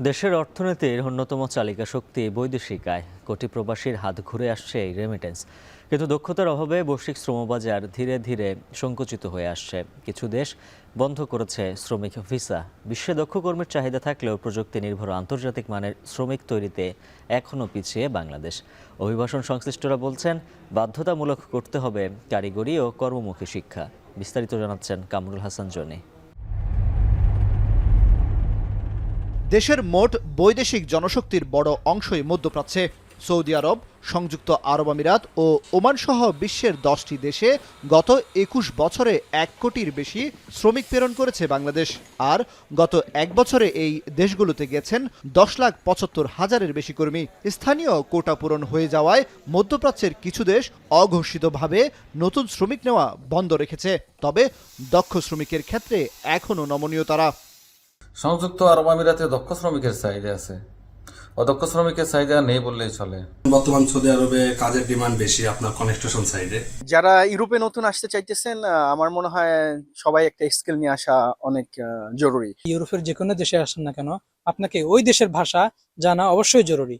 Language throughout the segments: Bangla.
দেশের অর্থনীতির অন্যতম চালিকা শক্তি বৈদেশিক আয়। কোটি প্রবাসীর হাত ঘুরে আসছে এই রেমিটেন্স, কিন্তু দক্ষতার অভাবে বৈশ্বিক শ্রমবাজার ধীরে ধীরে সংকুচিত হয়ে আসছে। কিছু দেশ বন্ধ করেছে শ্রমিক ভিসা। বিশ্বে দক্ষ কর্মীর চাহিদা থাকলেও প্রযুক্তি নির্ভর আন্তর্জাতিক মানের শ্রমিক তৈরিতে এখনও পিছিয়ে বাংলাদেশ। অভিবাসন সংশ্লিষ্টরা বলছেন, বাধ্যতামূলক করতে হবে কারিগরি ও কর্মমুখী শিক্ষা। বিস্তারিত জানাচ্ছেন কামরুল হাসান জনি। দেশের মোট বৈদেশিক জনশক্তির বড় অংশই মধ্যপ্রাচ্যে। সৌদি আরব, সংযুক্ত আরব আমিরাত ও ওমান সহ বিশ্বের 10টি দেশে গত 21 বছরে 1 কোটির বেশি শ্রমিক প্রেরণ করেছে বাংলাদেশ। আর গত 1 বছরে এই দেশগুলোতে গেছেন 10,75,000-এর বেশি কর্মী। স্থানীয় কোটা পূরণ হয়ে যাওয়ায় মধ্যপ্রাচ্যের কিছু দেশ অঘোষিতভাবে নতুন শ্রমিক নেওয়া বন্ধ রেখেছে। তবে দক্ষ শ্রমিকের ক্ষেত্রে এখনও নমনীয় তারা। সংযুক্ত আরব আমিরাতে দক্ষ শ্রমিকের চাহিদা আছে, অদক্ষ শ্রমিকের চাহিদা নেই বললেই চলে। বর্তমান সৌদি আরবে কাজের ডিমান্ড বেশি আপনার কনস্ট্রাকশন সাইডে। যারা ইউরোপে নতুন আসতে চাইতেছেন, আমার মনে হয় সবাই একটা স্কিল নিয়ে আসা অনেক জরুরি। ইউরোপের যে কোনো দেশে আসেন না কেন, আপনাকে ওই দেশের ভাষা জানা অবশ্যই জরুরি।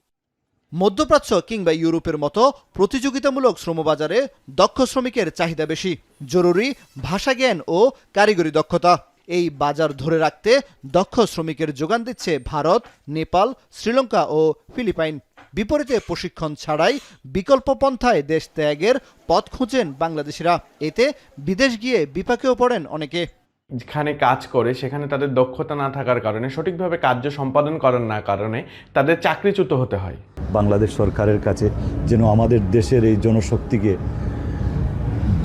মধ্যপ্রাচ্য কিংবা ইউরোপের মতো প্রতিযোগিতামূলক শ্রমবাজারে দক্ষ শ্রমিকের চাহিদা বেশি। জরুরি ভাষা জ্ঞান ও কারিগরি দক্ষতা। এই বাজার ধরে রাখতে দক্ষ শ্রমিকের যোগান দিচ্ছে ভারত, নেপাল, শ্রীলঙ্কা ও ফিলিপাইন। বিপরীতে প্রশিক্ষণ ছাড়াই বিকল্প পন্থায় দেশ ত্যাগের পথ খুঁজেন বাংলাদেশিরা। এতে বিদেশ গিয়ে বিপাকেও পড়েন অনেকে। যেখানে কাজ করে সেখানে তাদের দক্ষতা না থাকার কারণে, সঠিকভাবে কার্য সম্পাদন করার না কারণে তাদের চাকরিচ্যুত হতে হয়। বাংলাদেশ সরকারের কাছে যেন আমাদের দেশের এই জনশক্তিকে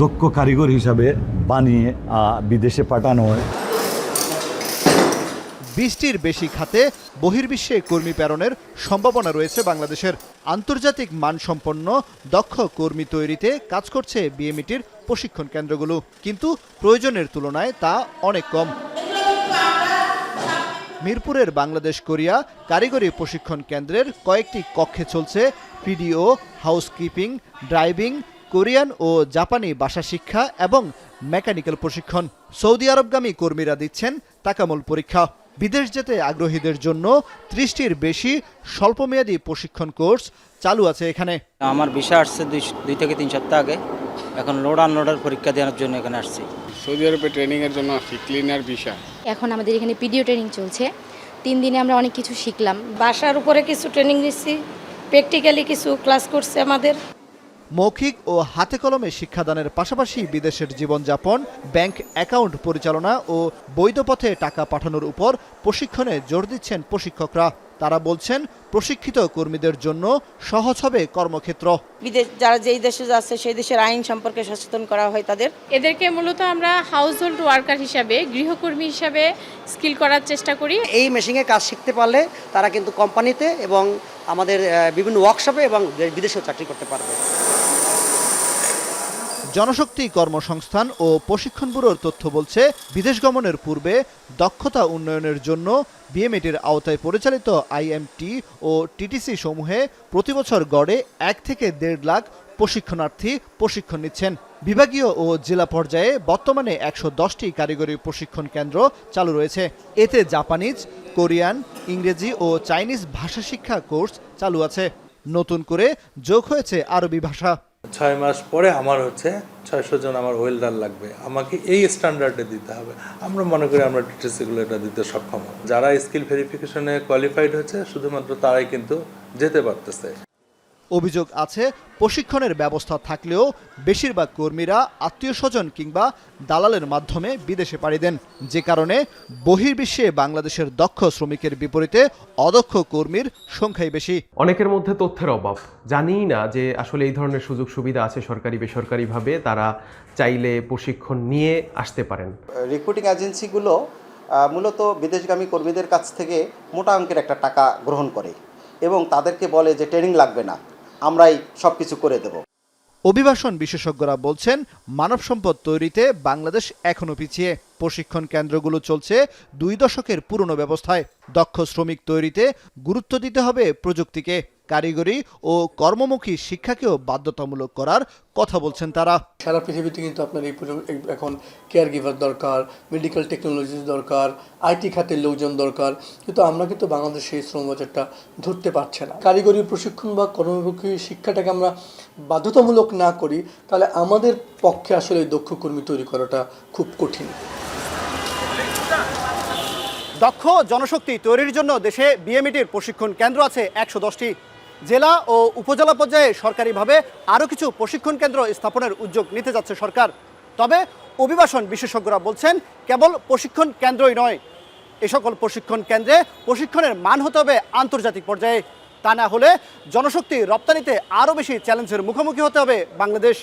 দক্ষ কারিগর হিসাবে বানিয়ে বিদেশে পাঠানো হয়। 20টির বেশি খাতে বহির্বিশ্বে কর্মী প্রেরণের সম্ভাবনা রয়েছে বাংলাদেশের। আন্তর্জাতিক মানসম্পন্ন দক্ষ কর্মী তৈরিতে কাজ করছে বিএমইটির প্রশিক্ষণ কেন্দ্রগুলো, কিন্তু প্রয়োজনের তুলনায় তা অনেক কম। মিরপুরের বাংলাদেশ কোরিয়া কারিগরি প্রশিক্ষণ কেন্দ্রের কয়েকটি কক্ষে চলছে পিডিও, হাউসকিপিং, ড্রাইভিং, কোরিয়ান ও জাপানি ভাষা শিক্ষা এবং মেকানিক্যাল প্রশিক্ষণ। সৌদি আরবগামী কর্মীরা দিচ্ছেন তাকামুল পরীক্ষা। বিদেশ যেতে আগ্রহীদের জন্য 30টির বেশি স্বল্পমেয়াদী প্রশিক্ষণ কোর্স চালু আছে এখানে। আমার ভিসা আসছে 2 থেকে 3 সপ্তাহ আগে। এখন লোড আনলোডের পরীক্ষা দেওয়ার জন্য এখানে আসছি। সৌদি আরবে ট্রেনিং এর জন্য আসছি, ক্লিনার ভিসা। এখন আমাদের এখানে পিডিও ট্রেনিং চলছে। 3 দিনে আমরা অনেক কিছু শিখলাম। ভাষার উপরে কিছু ট্রেনিং নিচ্ছি, প্র্যাকটিক্যালি কিছু ক্লাস করছে আমাদের। মৌখিক ও হাতে কলমে শিক্ষাদানের পাশাপাশি বিদেশের জীবনযাপন, ব্যাংক অ্যাকাউন্ট পরিচালনা ও বৈধ পথে টাকা পাঠানোর উপর প্রশিক্ষণে জোর দিচ্ছেন প্রশিক্ষকরা। তারা বলছেন, প্রশিক্ষিত কর্মীদের জন্য সহজ হবে কর্মক্ষেত্র। বিদেশ যারা যেই দেশে যাচ্ছে সেই দেশের আইন সম্পর্কে সচেতন করা হয় তাদের। এদেরকে মূলত আমরা হাউসহোল্ড ওয়ার্কার হিসাবে, গৃহকর্মী হিসাবে স্কিল করার চেষ্টা করি। এই মেশিনে কাজ শিখতে পারলে তারা কিন্তু কোম্পানিতে এবং আমাদের বিভিন্ন ওয়ার্কশপে এবং বিদেশেও চাকরি করতে পারবে। জনশক্তি কর্মসংস্থান ও প্রশিক্ষণ ব্যুরোর তথ্য বলছে, বিদেশ গমনের পূর্বে দক্ষতা উন্নয়নের জন্য বিএমইটির আওতায় পরিচালিত আইএমটি ও টিটিসি সমূহে প্রতিবছর গড়ে 1 থেকে 1.5 লাখ প্রশিক্ষণার্থী প্রশিক্ষণ নিচ্ছেন। বিভাগীয় ও জেলা পর্যায়ে বর্তমানে 110টি কারিগরি প্রশিক্ষণ কেন্দ্র চালু রয়েছে। এতে জাপানিজ, কোরিয়ান, ইংরেজি ও চাইনিজ ভাষা শিক্ষা কোর্স চালু আছে। নতুন করে যোগ হয়েছে আরবি ভাষা। 6 মাস পরে আমার 600 জন আমার ওয়েল্ডার লাগবে, আমাকে এই স্ট্যান্ডার্ডে দিতে হবে। আমরা মনে করি আমরা টিটিসিগুলো এটা দিতে সক্ষম। যারা স্কিল ভেরিফিকেশনে কোয়ালিফাইড হয়েছে শুধুমাত্র তারাই কিন্তু যেতে পারতেছে। অভিযোগ আছে, প্রশিক্ষণের ব্যবস্থা থাকলেও বেশিরভাগ কর্মীরা আত্মীয়স্বজন কিংবা দালালের মাধ্যমে বিদেশে পাড়ি দেন, যে কারণে বহির্বিশ্বে বাংলাদেশের দক্ষ শ্রমিকের বিপরীতে অদক্ষ কর্মীর সংখ্যাই বেশি। অনেকের মধ্যে তথ্যের অভাব, জানিই না যে আসলে এই ধরনের সুযোগ সুবিধা আছে সরকারি বেসরকারিভাবে। তারা চাইলে প্রশিক্ষণ নিয়ে আসতে পারেন। রিক্রুটিং এজেন্সিগুলো মূলত বিদেশগামী কর্মীদের কাছ থেকে মোটা অঙ্কের একটা টাকা গ্রহণ করে এবং তাদেরকে বলে যে ট্রেনিং লাগবে না, আমরাই সব কিছু করে দেব। অভিবাসন বিশেষজ্ঞরা বলছেন, মানব সম্পদ তৈরিতে বাংলাদেশ এখনো পিছিয়ে। প্রশিক্ষণ কেন্দ্রগুলো চলছে 2 দশকের পুরনো ব্যবস্থায়। দক্ষ শ্রমিক তৈরিতে গুরুত্ব দিতে হবে প্রযুক্তিকে। কারিগরি ও কর্মমুখী শিক্ষাকেও বাধ্যতামূলক করার কথা বলছেন তারা। সারা পৃথিবীতে কিন্তু আপনার এখন কেয়ার গিভার দরকার, মেডিকেল টেকনোলজি দরকার, আইটি খাতের লোকজন দরকার, কিন্তু আমরা কিন্তু বাংলাদেশে এই শ্রমবাজারটা ধরতে পারছে না। কারিগরি প্রশিক্ষণ বা কর্মমুখী শিক্ষাটাকে আমরা বাধ্যতামূলক না করি, তাহলে আমাদের পক্ষে আসলে দক্ষ কর্মী তৈরি করাটা খুব কঠিন। দক্ষ জনশক্তি তৈরির জন্য দেশে বিএমইটির প্রশিক্ষণ কেন্দ্র আছে 110টি। জেলা ও উপজেলা পর্যায়ে সরকারিভাবে আরও কিছু প্রশিক্ষণ কেন্দ্র স্থাপনের উদ্যোগ নিতে যাচ্ছে সরকার। তবে অভিবাসন বিশেষজ্ঞরা বলছেন, কেবল প্রশিক্ষণ কেন্দ্রই নয়, এ সকল প্রশিক্ষণ কেন্দ্রে প্রশিক্ষণের মান হতে হবে আন্তর্জাতিক পর্যায়ে। তা না হলে জনশক্তি রপ্তানিতে আরও বেশি চ্যালেঞ্জের মুখোমুখি হতে হবে বাংলাদেশ।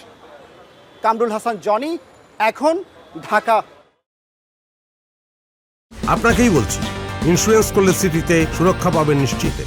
কামরুল হাসান জনি, এখন, ঢাকা। আপনাকেই বলছি, ইন্স্যুরেন্স করলে সিটিতে সুরক্ষা পাবেন নিশ্চিতে।